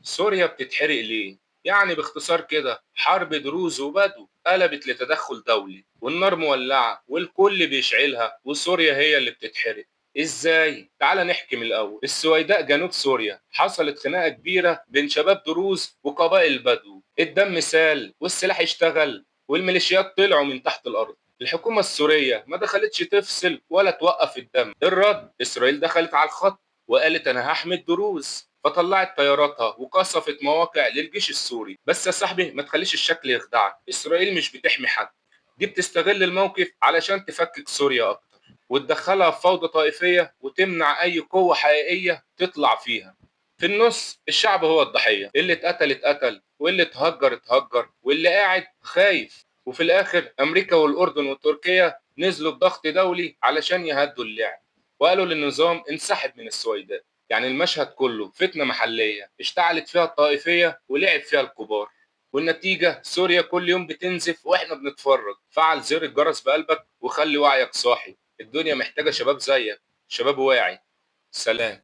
سوريا بتتحرق ليه؟ يعني باختصار كده حرب دروز وبدو قلبت لتدخل دولي والنار مولعة والكل بيشعلها وسوريا هي اللي بتتحرق. ازاي؟ تعال نحكي من الأول. السويداء جنوب سوريا حصلت خناقة كبيرة بين شباب دروز وقبائل بدو، الدم سال والسلاح اشتغل والميليشيات طلعوا من تحت الأرض. الحكومة السورية ما دخلتش تفصل ولا توقف الدم، الرد إسرائيل دخلت على الخط وقالت انا هحمي الدروز، فطلعت طياراتها وقصفت مواقع للجيش السوري. بس يا صاحبي ما تخليش الشكل يخدعك، اسرائيل مش بتحمي حد، دي بتستغل الموقف علشان تفكك سوريا اكتر وتدخلها في فوضى طائفية وتمنع اي قوة حقيقية تطلع فيها. في النص الشعب هو الضحية، اللي اتقتل واللي اتهجر واللي قاعد خايف. وفي الاخر امريكا والاردن وتركيا نزلوا بضغط دولي علشان يهدوا اللعب وقالوا للنظام انسحب من السويداء. يعني المشهد كله فتنة محلية اشتعلت فيها الطائفية ولعب فيها الكبار، والنتيجة سوريا كل يوم بتنزف واحنا بنتفرج. فعل زر الجرس بقلبك وخلي وعيك صاحي، الدنيا محتاجة شباب زيك، شباب واعي. سلام.